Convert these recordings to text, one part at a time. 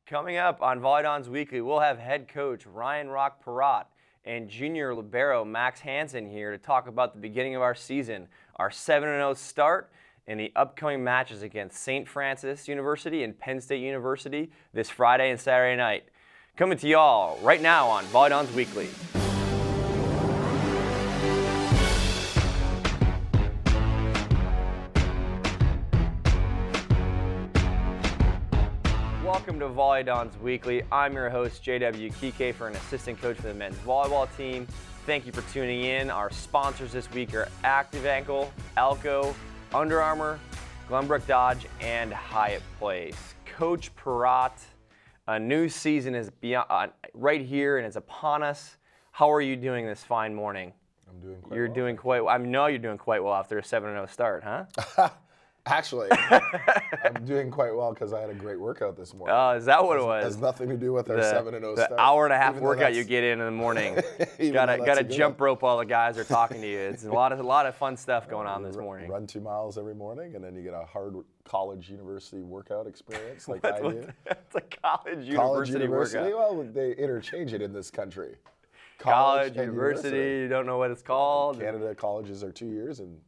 Coming up on VolleyDons Weekly, we'll have head coach Ryan Rock Perrott and junior libero Max Hansen here to talk about the beginning of our season, our 7-0 start, and the upcoming matches against St. Francis University and Penn State University this Friday and Saturday night. Coming to y'all right now on VolleyDons Weekly. Welcome to VolleyDons Weekly. I'm your host, JW Kike, for an assistant coach for the men's volleyball team. Thank you for tuning in. Our sponsors this week are Active Ankle, Elko, Under Armour, Glenbrook Dodge, and Hyatt Place. Coach Perrott, a new season is right here and it's upon us. How are you doing this fine morning? I'm doing quite well. You're doing quite well. I know you're doing quite well after a 7-0 start, huh? Actually, I'm doing quite well because I had a great workout this morning. Oh, is that what it was? It has nothing to do with our 7-0 start. The hour and a half workout you get in the morning. Got a jump rope while the guys are talking to you. It's a lot of fun stuff going on this morning. Run 2 miles every morning, and then you get a hard college university workout experience like I do. It's a college university workout. Well, they interchange it in this country. College university, you don't know what it's called. Canada colleges are 2 years and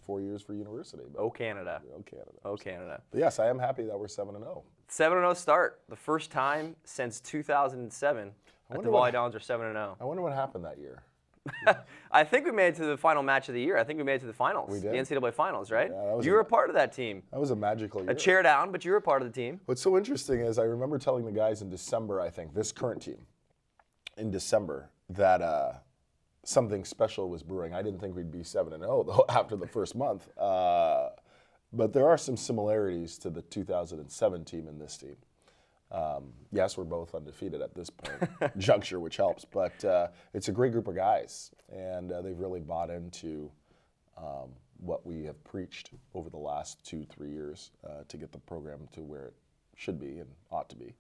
4 years for university. Oh, Canada. Oh, Canada. Oh, Canada. But yes, I am happy that we're 7-0. 7-0 start. The first time since 2007 that the VolleyDons are 7-0. I wonder what happened that year. I think we made it to the final match of the year. I think we made it to the finals. We did? The NCAA finals, right? Yeah, you were a part of that team. That was a magical year. A chair down, but you were a part of the team. What's so interesting is I remember telling the guys in December, I think, this current team, in December, that something special was brewing. I didn't think we'd be 7-0 though after the first month. But there are some similarities to the 2007 team and this team. Yes, we're both undefeated at this point, juncture, which helps. But it's a great group of guys, and they've really bought into what we have preached over the last 2-3 years to get the program to where it should be and ought to be.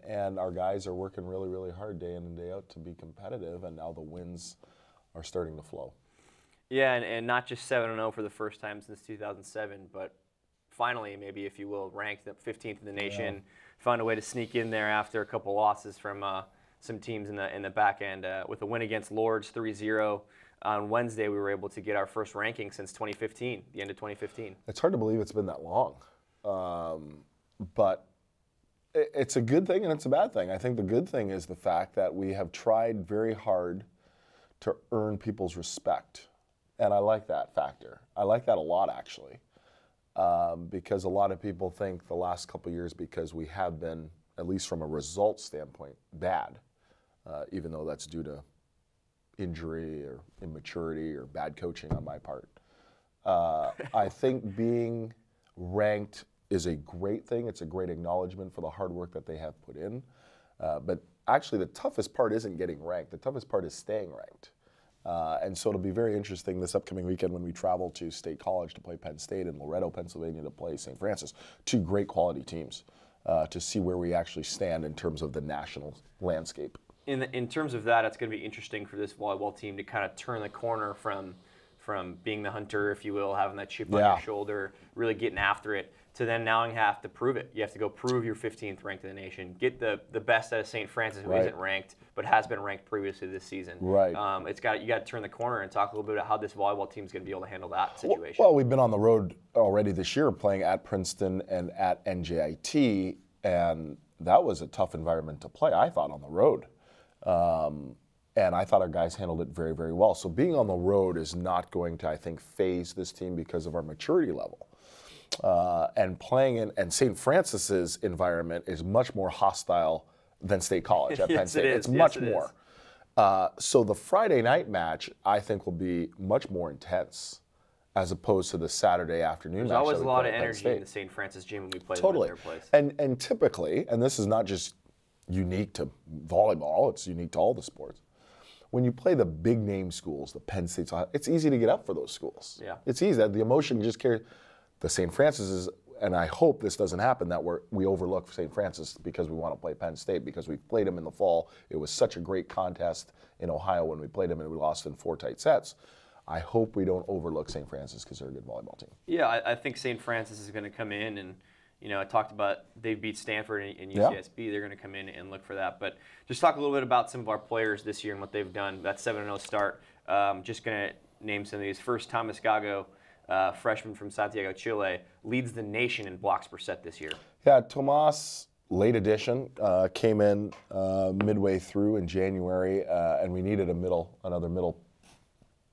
And our guys are working really, really hard day in and day out to be competitive, and now the wins are starting to flow. Yeah, and not just 7-0 for the first time since 2007, but finally, maybe, if you will, ranked up 15th in the nation, found a way to sneak in there after a couple losses from some teams in the back end. With a win against Lords 3-0 on Wednesday, we were able to get our first ranking since 2015, the end of 2015. It's hard to believe it's been that long, but it's a good thing and it's a bad thing. I think the good thing is the fact that we have tried very hard to earn people's respect. And I like that factor. I like that a lot, actually, because a lot of people think the last couple of years, because we have been, at least from a result standpoint, bad, even though that's due to injury or immaturity or bad coaching on my part. I think being ranked is a great thing. It's a great acknowledgement for the hard work that they have put in. But actually the toughest part isn't getting ranked. The toughest part is staying ranked. And so it'll be very interesting this upcoming weekend when we travel to State College to play Penn State and Loretto, Pennsylvania to play St. Francis, 2 great quality teams, to see where we actually stand in terms of the national landscape. In terms of that, it's going to be interesting for this volleyball team to kind of turn the corner from being the hunter, if you will, having that chip on your shoulder, really getting after it, to then now you have to prove it. You have to go prove you're 15th ranked in the nation. Get the best out of St. Francis, who isn't ranked, but has been ranked previously this season. Right. You got to turn the corner and talk a little bit about how this volleyball team is going to be able to handle that situation. Well, we've been on the road already this year, playing at Princeton and at NJIT, and that was a tough environment to play, I thought, on the road. And I thought our guys handled it very, very well. So being on the road is not going to, I think, phase this team because of our maturity level. And playing in St. Francis's environment is much more hostile than State College at Penn State. It's much more. So the Friday night match, I think, will be much more intense as opposed to the Saturday afternoon match. There's always a lot of energy in the St. Francis gym when we play them at their place. And typically, and this is not just unique to volleyball, it's unique to all the sports. When you play the big name schools, the Penn States, it's easy to get up for those schools. Yeah. It's easy. The emotion just carries. The St. Francis is, and I hope this doesn't happen, that we overlook St. Francis because we want to play Penn State, because we played them in the fall. It was such a great contest in Ohio when we played them, and we lost in 4 tight sets. I hope we don't overlook St. Francis because they're a good volleyball team. Yeah, I think St. Francis is going to come in and You know, I talked about they beat Stanford and UCSB. They're going to come in and look for that. But just talk a little bit about some of our players this year and what they've done. That 7-0 start. Just going to name some of these. First, Thomas Gago, freshman from Santiago, Chile, leads the nation in blocks per set this year. Yeah, Tomas, late addition, came in midway through in January, and we needed another middle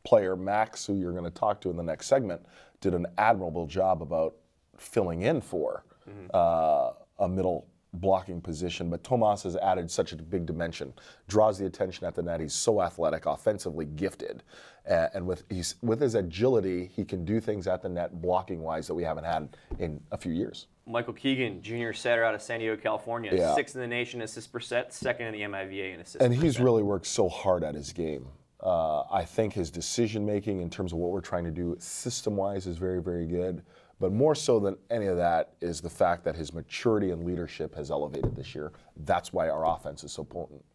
player. Max, who you're going to talk to in the next segment, did an admirable job about filling in for a middle blocking position, but Tomas has added such a big dimension, draws the attention at the net. He's so athletic, offensively gifted, and with his agility, he can do things at the net blocking-wise that we haven't had in a few years. Michael Keegan, junior setter out of San Diego, California, 6th in the nation assists per set, 2nd in the MIVA in assists per set. And he's really worked so hard at his game. I think his decision-making in terms of what we're trying to do system-wise is very, very good. But more so than any of that is the fact that his maturity and leadership has elevated this year. That's why our offense is so potent.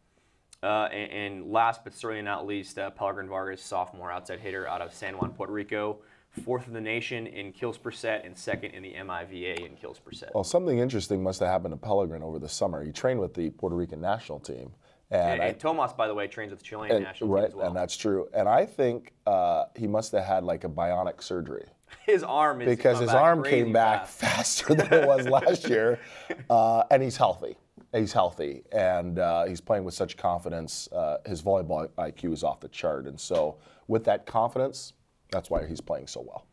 And last but certainly not least, Pellegrin Vargas, sophomore outside hitter out of San Juan, Puerto Rico, 4th in the nation in kills per set and 2nd in the MIVA in kills per set. Well, something interesting must have happened to Pellegrin over the summer. He trained with the Puerto Rican national team. And Tomas, by the way, trains with the Chilean national team as well. And that's true. And I think he must have had like a bionic surgery. His arm is because his arm came back faster than it was last year, and he's healthy. He's healthy, and he's playing with such confidence. His volleyball IQ is off the chart, and so with that confidence, that's why he's playing so well.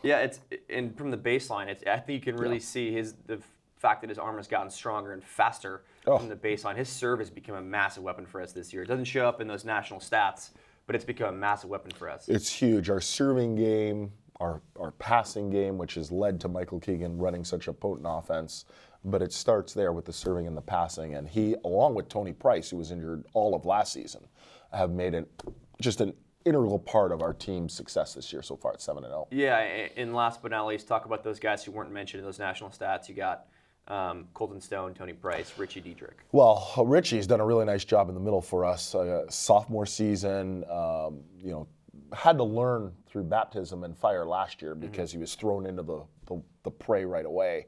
Yeah, and from the baseline, I think you can really see the fact that his arm has gotten stronger and faster from the baseline. His serve has become a massive weapon for us this year. It doesn't show up in those national stats, but it's become a massive weapon for us. It's huge. Our serving game, our passing game, which has led to Michael Keegan running such a potent offense, but it starts there with the serving and the passing. And he, along with Tony Price, who was injured all of last season, have made it just an integral part of our team's success this year so far at 7-0. Yeah, and last but not least, talk about those guys who weren't mentioned in those national stats. You got Colton Stone, Tony Price, Richie Diedrich. Well, Richie's done a really nice job in the middle for us. Sophomore season, had to learn through baptism and fire last year because he was thrown into the prey right away.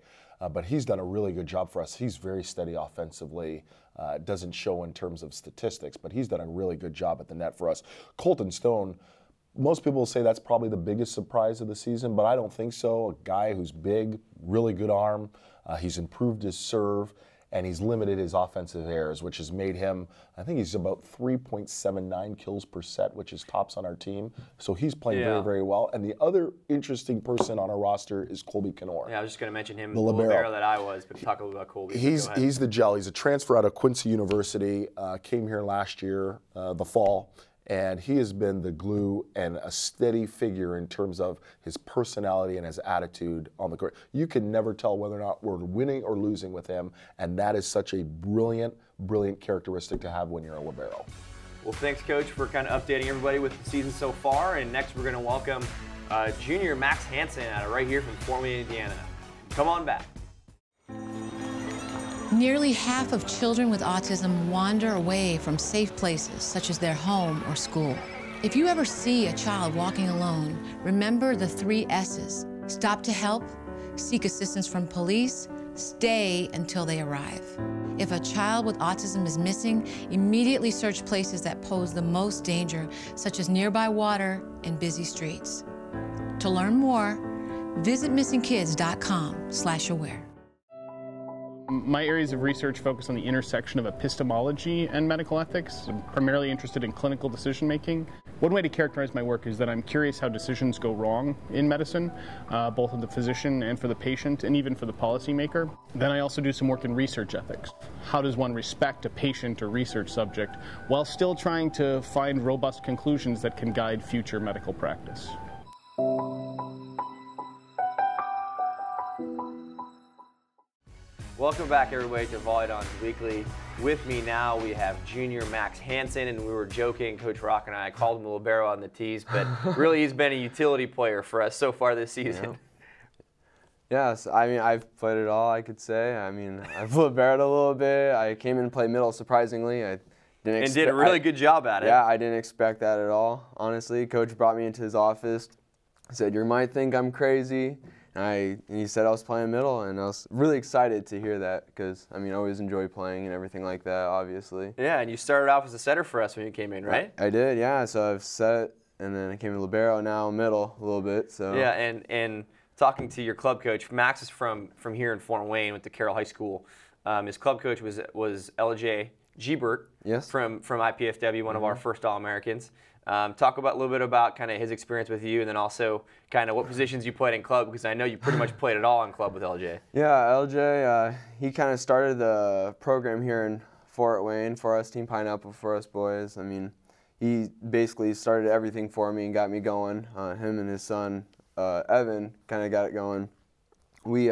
But he's done a really good job for us. He's very steady offensively. It doesn't show in terms of statistics, but he's done a really good job at the net for us. Colton Stone, most people will say that's probably the biggest surprise of the season, but I don't think so. A guy who's big, really good arm. He's improved his serve, and he's limited his offensive errors, which has made him, I think he's about 3.79 kills per set, which is tops on our team. So he's playing very, very well. And the other interesting person on our roster is Colby Knorr. Yeah, I was just going to mention him, the libero that I was, but talk a little about Colby. He's the gel. He's a transfer out of Quincy University, came here last year, the fall. And he has been the glue and a steady figure in terms of his personality and his attitude on the court. You can never tell whether or not we're winning or losing with him, and that is such a brilliant, brilliant characteristic to have when you're a libero. Well, thanks, Coach, for kind of updating everybody with the season so far. And next we're going to welcome junior Max Hansen out of right here from Fort Wayne, Indiana. Come on back. Nearly half of children with autism wander away from safe places, such as their home or school. If you ever see a child walking alone, remember the 3 S's. Stop to help, seek assistance from police, stay until they arrive. If a child with autism is missing, immediately search places that pose the most danger, such as nearby water and busy streets. To learn more, visit missingkids.com/aware. My areas of research focus on the intersection of epistemology and medical ethics. I'm primarily interested in clinical decision making. One way to characterize my work is that I'm curious how decisions go wrong in medicine, both for the physician and for the patient, and even for the policymaker. Then I also do some work in research ethics. How does one respect a patient or research subject while still trying to find robust conclusions that can guide future medical practice? Welcome back, everybody, to VolleyDons Weekly. With me now, we have junior Max Hansen, and we were joking, Coach Rock and I called him a libero on the tees, but really he's been a utility player for us so far this season. Yes, I mean, I've played it all, I could say. I mean, I've liberoed a little bit. I came in and played middle, surprisingly. I didn't and did a really good job at it. Yeah, I didn't expect that at all, honestly. Coach brought me into his office, said, "You might think I'm crazy. And he said I was playing middle, and I was really excited to hear that because, I mean, I always enjoy playing and everything like that, obviously. Yeah, and you started off as a setter for us when you came in, right? I did, yeah. So I've set, and then I came to libero, now middle a little bit. So yeah, and talking to your club coach, Max is from here in Fort Wayne, went to Carroll High School. His club coach was LJ Gebert from IPFW, one of our first All-Americans. Talk a little bit about kind of his experience with you, and then also kind of what positions you played in club, because I know you pretty much played it all in club with LJ. Yeah, LJ, he kind of started the program here in Fort Wayne for us, Team Pineapple for us boys. I mean, he basically started everything for me and got me going. Him and his son, Evan, kind of got it going. We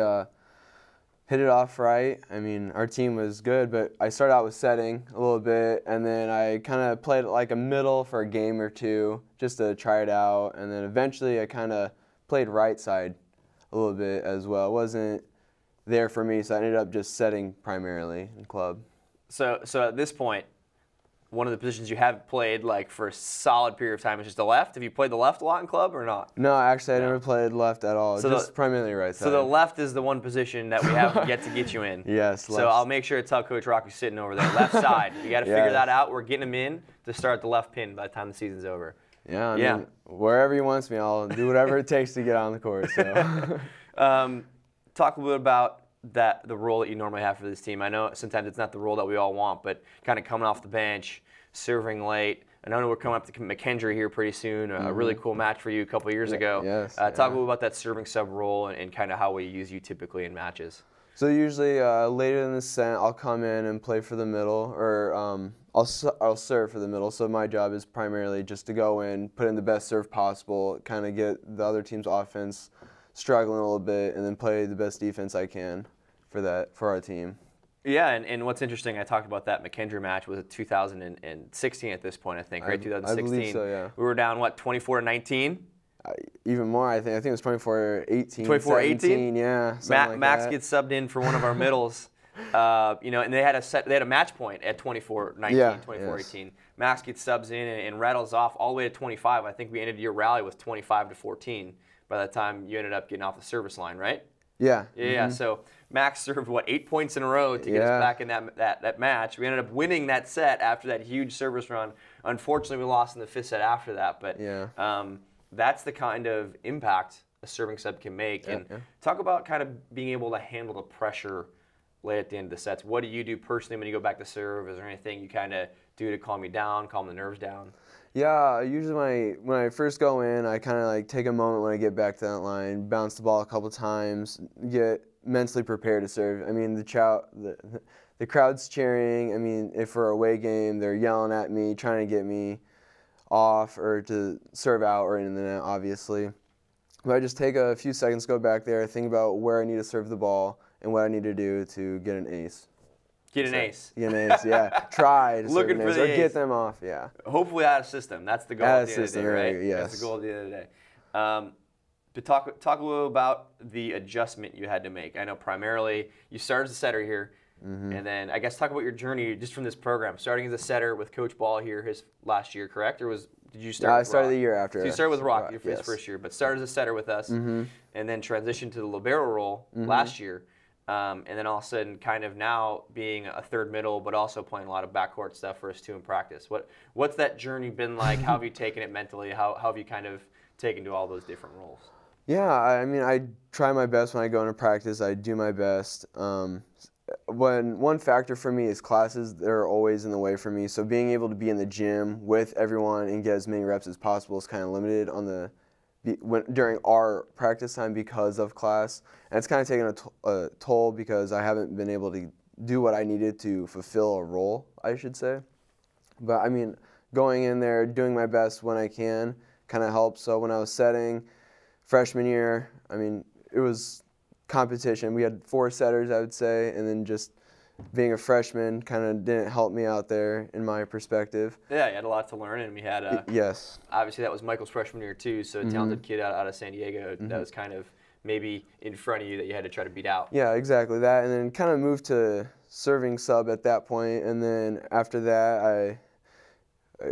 hit it off right. I mean, our team was good, but I started out with setting a little bit, and then I kind of played like a middle for a game or two just to try it out, and then eventually I kind of played right side a little bit as well. It wasn't there for me, so I ended up just setting primarily in club. So at this point, one of the positions you have played like for a solid period of time is just the left. Have you played the left a lot in club or not? No, actually, I never played left at all. So just primarily right side. So the left is the one position that we have yet to get you in. Yes. So I'll make sure to tell Coach Rock who's sitting over there, left side. You got to figure that out. We're getting him in to start the left pin by the time the season's over. Yeah. I mean, wherever he wants me, I'll do whatever it takes to get on the court. So. Talk a little bit about the role that you normally have for this team. I know sometimes it's not the role that we all want, but kind of coming off the bench, serving late. I know we're coming up to McKendree here pretty soon. A really cool match for you a couple of years ago. Yes. Talk a little about that serving sub role and kind of how we use you typically in matches. So usually later in the set, I'll come in and play for the middle, or I'll serve for the middle. So my job is primarily just to go in, put in the best serve possible, kind of get the other team's offense struggling a little bit, and then play the best defense I can for our team. Yeah, and what's interesting, I talked about that McKendree match was 2016 at this point, I think, right? 2016. I believe so, yeah. We were down, what, 24-19? Even more, I think it was 24-18. 24-18? Yeah. Max gets subbed in for one of our middles. And they had a match point at 24-19, 24-18. Max gets subs in and rattles off all the way to 25. I think we ended your rally with 25-14 by the time you ended up getting off the service line, right? Yeah. Yeah. So Max served 8 points in a row to get us back in that match. We ended up winning that set after that huge service run. Unfortunately, we lost in the fifth set after that. But that's the kind of impact a serving sub can make. And talk about kind of being able to handle the pressure late at the end of the sets. What do you do personally when you go back to serve? Is there anything you kind of do to calm you down, calm the nerves down? Yeah, usually when I first go in, I kind of like take a moment when I get back to that line, bounce the ball a couple times, get mentally prepared to serve. I mean, the crowd's cheering. I mean, if for a away game, they're yelling at me, trying to get me off or to serve out or in the net, obviously. But I just take a few seconds, go back there, think about where I need to serve the ball and what I need to do to get an ace. Get an ace. Get an ace, yeah. Try to Looking serve an ace, for the or ace. get them off, yeah. Hopefully out of system. That's the goal at the end of the day, right? Yes. That's the goal at the end of the day. But talk a little about the adjustment you had to make. I know primarily you started as a setter here, and then I guess talk about your journey just from this program, starting as a setter with Coach Ball here his last year, correct? Or did you start? I started the year after. So you started with Rock his first year, but started as a setter with us, and then transitioned to the libero role last year. And then all of a sudden, kind of now being a third middle, but also playing a lot of backcourt stuff for us too in practice. What's that journey been like? How have you taken it mentally? How have you kind of taken to all those different roles? Yeah, I mean, I try my best when I go into practice. I do my best. One factor for me is classes. They're always in the way for me. So being able to be in the gym with everyone and get as many reps as possible is kind of limited on during our practice time because of class. And it's kind of taken a toll because I haven't been able to do what I needed to fulfill a role, I should say. But I mean, going in there, doing my best when I can kind of helps. So when I was setting freshman year, I mean, it was competition. We had 4 setters, I would say, and then just being a freshman kind of didn't help me out there in my perspective. Yeah, you had a lot to learn, and we had yes. Obviously, that was Michael's freshman year too, so a talented kid out of San Diego that was kind of maybe in front of you that you had to try to beat out. Yeah, exactly that, and then kind of moved to serving sub at that point, and then after that,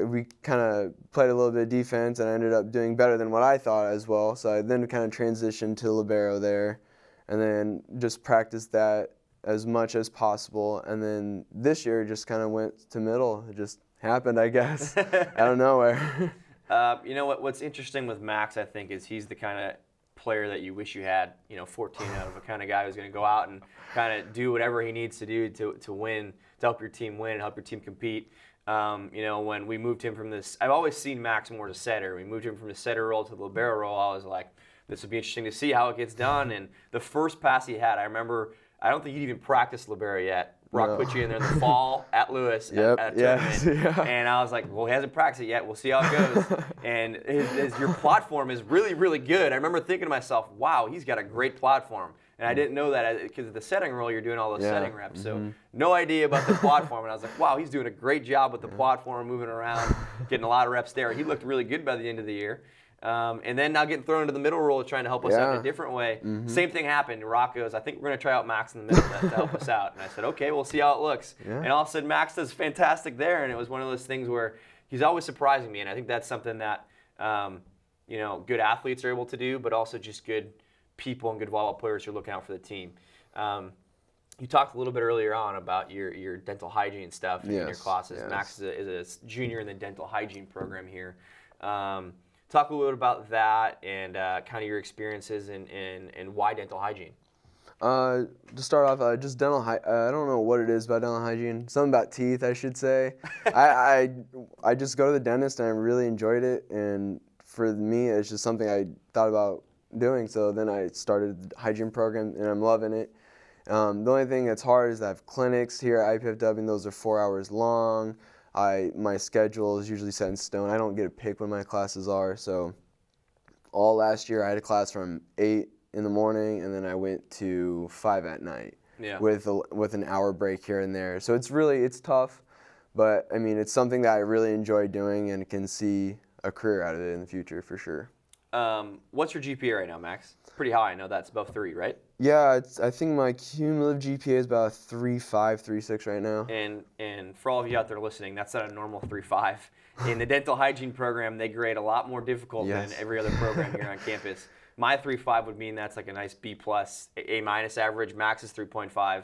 we kind of played a little bit of defense, and I ended up doing better than what I thought as well. So I then kind of transitioned to libero there, and then just practiced that as much as possible. And then this year just kind of went to middle. It just happened, I guess, out of nowhere. You know what's interesting with Max, I think, is he's the kind of player that you wish you had, 14 out of a kind of guy who's going to go out and kind of do whatever he needs to do to win, to help your team win, help your team compete. When we moved him from this, I've always seen Max more as a setter. We moved him from the setter role to the libero role. I was like, this would be interesting to see how it gets done. And the first pass he had, I remember, I don't think he'd even practiced libero yet. Brock put you in there in the fall at Lewis at a tournament. And I was like, well, he hasn't practiced it yet. We'll see how it goes. And your platform is really, really good. I remember thinking to myself, wow, he's got a great platform. And I didn't know that because of the setting role, you're doing all those setting reps. So no idea about the platform. And I was like, wow, he's doing a great job with the platform, moving around, getting a lot of reps there. He looked really good by the end of the year. And then now getting thrown into the middle role, trying to help us out in a different way. Same thing happened. Rock goes, I think we're going to try out Max in the middle to help us out. And I said, okay, we'll see how it looks. And all of a sudden, Max does fantastic there. And it was one of those things where he's always surprising me. And I think that's something that good athletes are able to do, but also just good people and good volleyball players who are looking out for the team. You talked a little bit earlier on about your dental hygiene stuff in your classes. Max is a junior in the dental hygiene program here. Talk a little bit about that and kind of your experiences and why dental hygiene. To start off, just dental hygiene. I don't know what it is about dental hygiene. Something about teeth, I should say. I just go to the dentist and I really enjoyed it. And for me, it's just something I thought about doing. So then I started the hygiene program and I'm loving it. The only thing that's hard is I have clinics here at IPFW and those are 4 hours long. My schedule is usually set in stone. I don't get to pick when my classes are. So all last year I had a class from 8 in the morning and then I went to 5 at night with an hour break here and there. So it's tough, but I mean it's something that I really enjoy doing and can see a career out of it in the future for sure. What's your GPA right now, Max? Pretty high. I know that's above 3, right? Yeah, I think my cumulative GPA is about 3.5, 3.6 right now. And for all of you out there listening, that's not a normal 3.5. In the dental hygiene program, they grade a lot more difficult than every other program here on campus. My 3.5 would mean that's like a nice B+, A- average. Max is 3.5.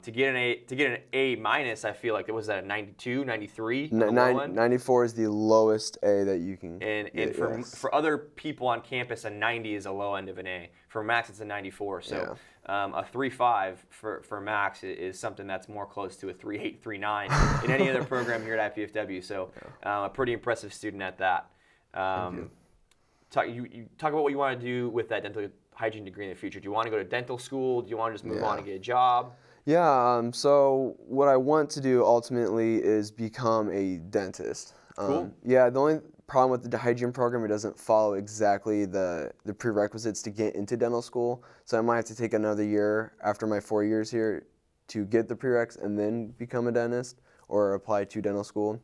To get an A-, I feel like it was at a 92, 93. 94 is the lowest A that you can get, for other people on campus, a 90 is a low end of an A. For Max, it's a 94. So a 3.5 for Max is something that's more close to a 3.8, 3.9 in any other program here at IPFW. So a pretty impressive student at that. You talk about what you want to do with that dental hygiene degree in the future. Do you want to go to dental school? Do you want to just move on and get a job? Yeah, so what I want to do ultimately is become a dentist. Cool. Yeah, the only problem with the hygiene program, it doesn't follow exactly the prerequisites to get into dental school. So I might have to take another year after my 4 years here to get the prereqs and then become a dentist or apply to dental school.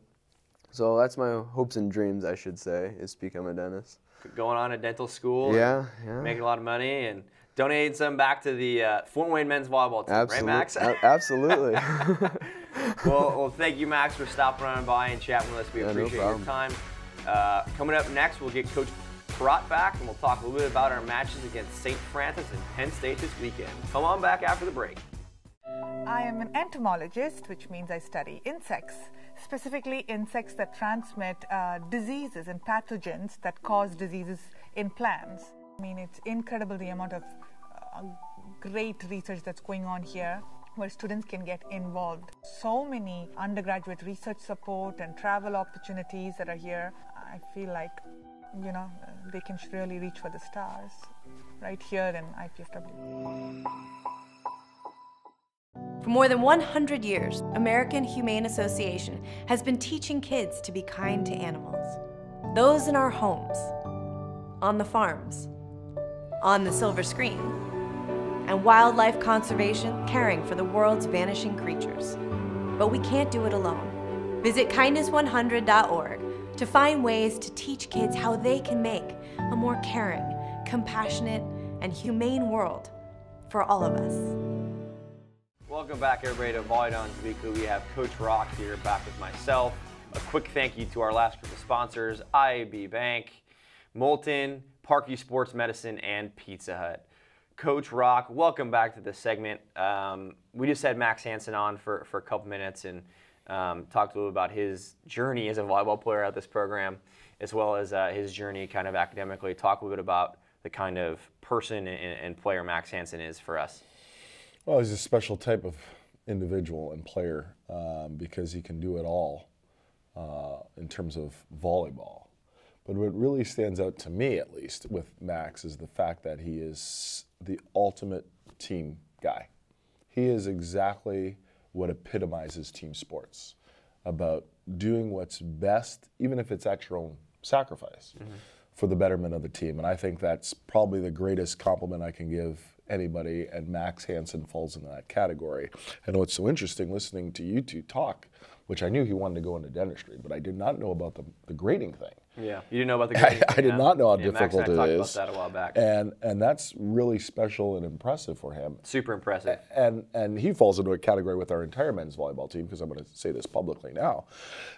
So that's my hopes and dreams, I should say, is to become a dentist. Going on to dental school, making a lot of money, and donating some back to the Fort Wayne men's volleyball team, right, Max? Absolutely. well, thank you, Max, for stopping on by and chatting with us. We appreciate your time. Coming up next, we'll get Coach Perrott back, and we'll talk a little bit about our matches against St. Francis and Penn State this weekend. Come on back after the break. I am an entomologist, which means I study insects, specifically insects that transmit diseases and pathogens that cause diseases in plants. I mean, it's incredible the amount of great research that's going on here where students can get involved. So many undergraduate research support and travel opportunities that are here. I feel like, they can really reach for the stars right here in IPFW. For more than 100 years, American Humane Association has been teaching kids to be kind to animals. Those in our homes, on the farms, on the silver screen, and wildlife conservation, caring for the world's vanishing creatures. But we can't do it alone. Visit kindness100.org to find ways to teach kids how they can make a more caring, compassionate, and humane world for all of us. Welcome back, everybody, to VolleyDons Weekly. We have Coach Rock here back with myself, A quick thank you to our last group of sponsors, IAB Bank, Molten, Parkview Sports Medicine, and Pizza Hut. Coach Rock, welcome back to the segment. We just had Max Hansen on for a couple minutes and talked a little about his journey as a volleyball player at this program, as well as his journey kind of academically. Talk a little bit about the kind of person and player Max Hansen is for us. Well, he's a special type of individual and player because he can do it all in terms of volleyball. But what really stands out to me, at least, with Max is the fact that he is the ultimate team guy. He is exactly what epitomizes team sports, about doing what's best, even if it's at your own sacrifice, for the betterment of the team. And I think that's probably the greatest compliment I can give anybody, and Max Hansen falls into that category. And what's so interesting, listening to you two talk, which I knew he wanted to go into dentistry, but I did not know about the grading thing. Yeah, you didn't know about the grading thing. I did not know how difficult Max and I it talked is. about that a while back. And that's really special and impressive for him. Super impressive. And he falls into a category with our entire men's volleyball team, because I'm going to say this publicly now,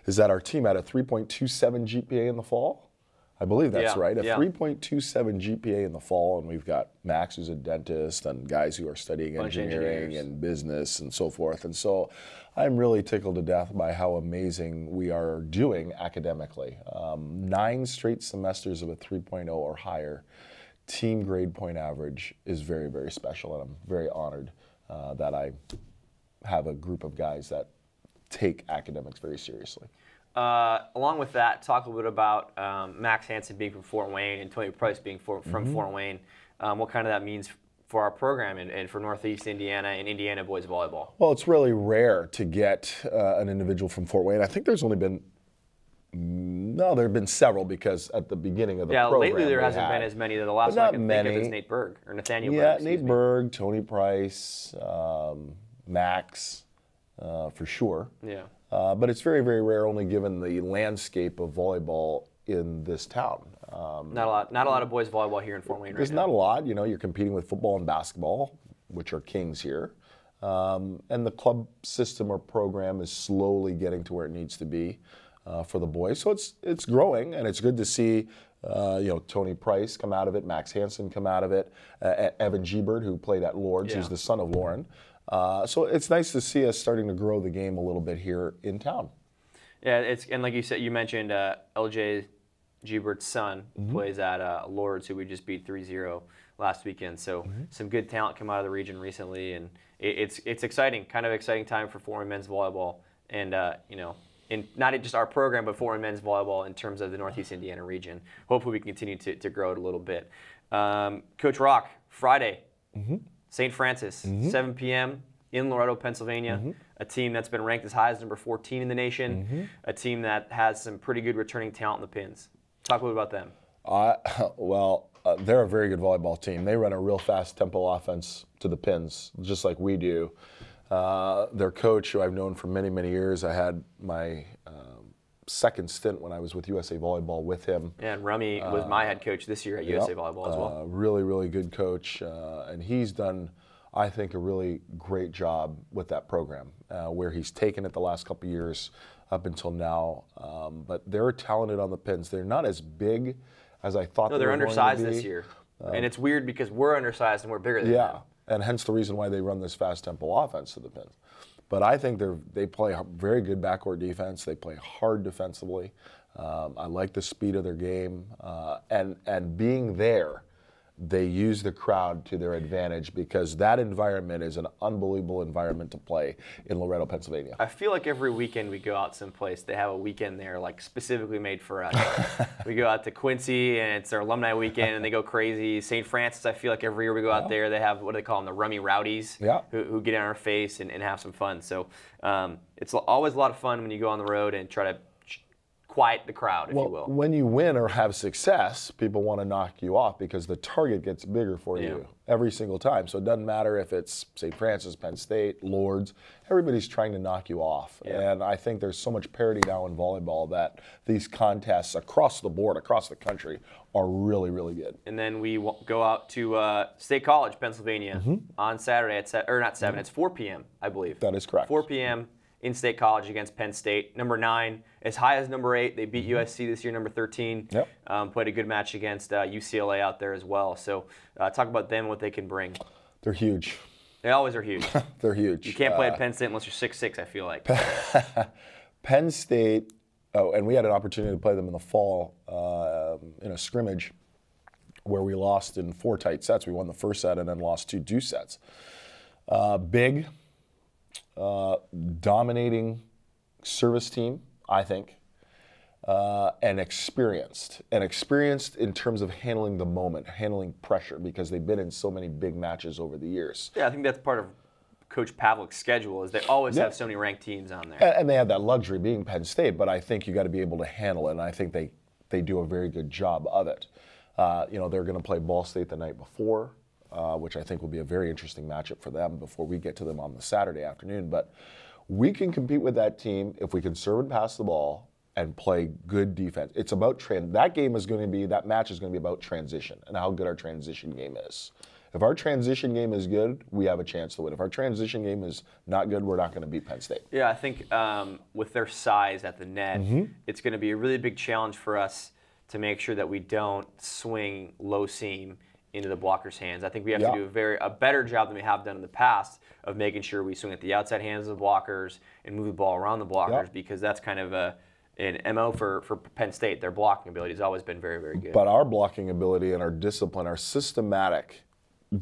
is that our team had a 3.27 GPA in the fall. I believe that's right. A 3.27 GPA in the fall, and we've got Max, who's a dentist, and guys who are studying engineering and business and so forth. And so I'm really tickled to death by how amazing we are doing academically. 9 straight semesters of a 3.0 or higher team grade point average is very, very special, and I'm very honored that I have a group of guys that take academics very seriously. Along with that, talk a little bit about Max Hansen being from Fort Wayne and Tony Price being from Fort Wayne. What kind of that means for our program and for Northeast Indiana and Indiana boys volleyball? Well, it's really rare to get an individual from Fort Wayne. I think there's only been, no, there have been several, because at the beginning of the program. Yeah, lately there hasn't been as many. The last one I can think of is Nate Berg, or Nathaniel Berg. Yeah, Nate Berg, Tony Price, Max, for sure. Yeah. But it's very, very rare, only given the landscape of volleyball in this town. Not a lot of boys volleyball here in Fort Wayne right now. There's not a lot. You know, you're competing with football and basketball, which are kings here. And the club system or program is slowly getting to where it needs to be for the boys. So it's growing, and it's good to see Tony Price come out of it, Max Hansen come out of it, Evan Gebert, who played at Lourdes, who's the son of Lauren. So it's nice to see us starting to grow the game a little bit here in town. Yeah, and like you said, you mentioned LJ Gebert's son plays at Lourdes, who we just beat 3-0 last weekend. So some good talent come out of the region recently, and it's exciting, kind of exciting time for Fort Wayne men's volleyball, and in not just our program, but Fort Wayne men's volleyball in terms of the Northeast Indiana region. Hopefully we can continue to grow it a little bit. Coach Rock, Friday. St. Francis, 7 p.m. in Loretto, Pennsylvania. A team that's been ranked as high as number 14 in the nation. A team that has some pretty good returning talent in the pins. Talk a little about them. They're a very good volleyball team. They run a real fast tempo offense to the pins, just like we do. Their coach, who I've known for many, many years, I had my second stint when I was with USA Volleyball with him. Yeah, and Rummy was my head coach this year at USA Volleyball as well. Really, really good coach, and he's done, I think, a really great job with that program, where he's taken it the last couple of years up until now. But they're talented on the pins. They're not as big as I thought they were going to be. No, they're undersized this year. And it's weird because we're undersized and we're bigger than them. Yeah, and hence the reason why they run this fast tempo offense to the pins. But I think they play very good backcourt defense. They play hard defensively. I like the speed of their game. And being there, they use the crowd to their advantage, because that environment is an unbelievable environment to play in Loretto, Pennsylvania. I feel like every weekend we go out someplace, they have a weekend there like specifically made for us. We go out to Quincy, and it's their alumni weekend, and they go crazy. St. Francis, I feel like every year we go out there, they have, what do they call them, the Rummy Rowdies, who get in our face and have some fun. So it's always a lot of fun when you go on the road and try to quiet the crowd, if you will. When you win or have success, people want to knock you off, because the target gets bigger for you every single time. So it doesn't matter if it's St. Francis, Penn State, Lourdes, everybody's trying to knock you off. And I think there's so much parity now in volleyball that these contests across the board, across the country, are really, really good. And then we go out to State College, Pennsylvania on Saturday at, it's 4 p.m., I believe. That is correct. 4 p.m. in-state college against Penn State. Number 9, as high as number 8. They beat USC this year, number 13. Yep. Played a good match against UCLA out there as well. So talk about them, what they can bring. They're huge. They always are huge. They're huge. You can't play at Penn State unless you're 6'6", I feel like. Penn State, and we had an opportunity to play them in the fall in a scrimmage where we lost in 4 tight sets. We won the first set and then lost 2 deuce sets. Big, dominating service team, I think, and experienced in terms of handling the moment, handling pressure, because they've been in so many big matches over the years. Yeah, I think that's part of Coach Pavlik's schedule, is they always have so many ranked teams on there. And they have that luxury being Penn State, but I think you got to be able to handle it, and I think they do a very good job of it. They're going to play Ball State the night before, which I think will be a very interesting matchup for them before we get to them on the Saturday afternoon. But we can compete with that team if we can serve and pass the ball and play good defense. It's about that match is going to be about transition and how good our transition game is. If our transition game is good, we have a chance to win. If our transition game is not good, we're not going to beat Penn State. Yeah, I think with their size at the net, it's going to be a really big challenge for us to make sure that we don't swing low seam into the blockers' hands. I think we have to do a better job than we have done in the past of making sure we swing at the outside hands of the blockers and move the ball around the blockers, because that's kind of an MO for Penn State. Their blocking ability has always been very, very good. But our blocking ability and our discipline, our systematic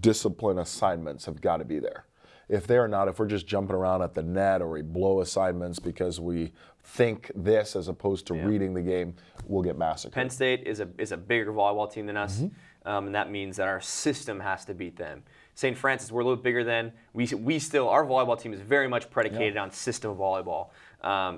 discipline assignments have got to be there. If they're not, if we're just jumping around at the net or we blow assignments because we think this as opposed to reading the game, we'll get massacred. Penn State is a bigger volleyball team than us, and that means that our system has to beat them. St. Francis, we're a little bigger than. Our volleyball team is very much predicated on system volleyball.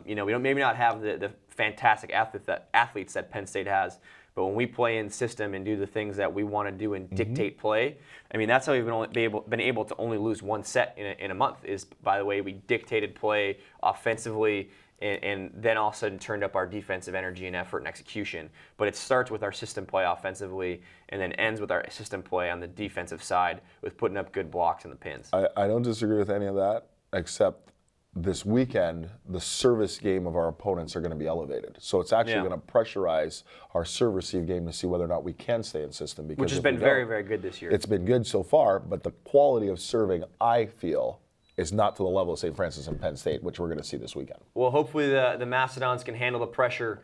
We don't maybe not have the fantastic athletes that Penn State has, but when we play in system and do the things that we want to do and dictate play, I mean, that's how we've been able to only lose 1 set in a month, is by the way we dictated play offensively and then all of a sudden turned up our defensive energy and effort and execution. But it starts with our system play offensively and then ends with our system play on the defensive side with putting up good blocks in the pins. I don't disagree with any of that, except this weekend, the service game of our opponents are going to be elevated. So it's actually going to pressurize our serve-receive game to see whether or not we can stay in system. Because which has been very, very good this year. It's been good so far, but the quality of serving, I feel, is not to the level of St. Francis and Penn State, which we're going to see this weekend. Well, hopefully the Mastodons can handle the pressure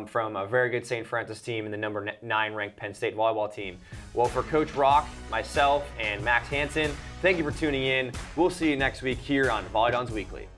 from a very good St. Francis team and the number 9 ranked Penn State volleyball team. Well, for Coach Rock, myself, and Max Hansen, thank you for tuning in. We'll see you next week here on VolleyDons Weekly.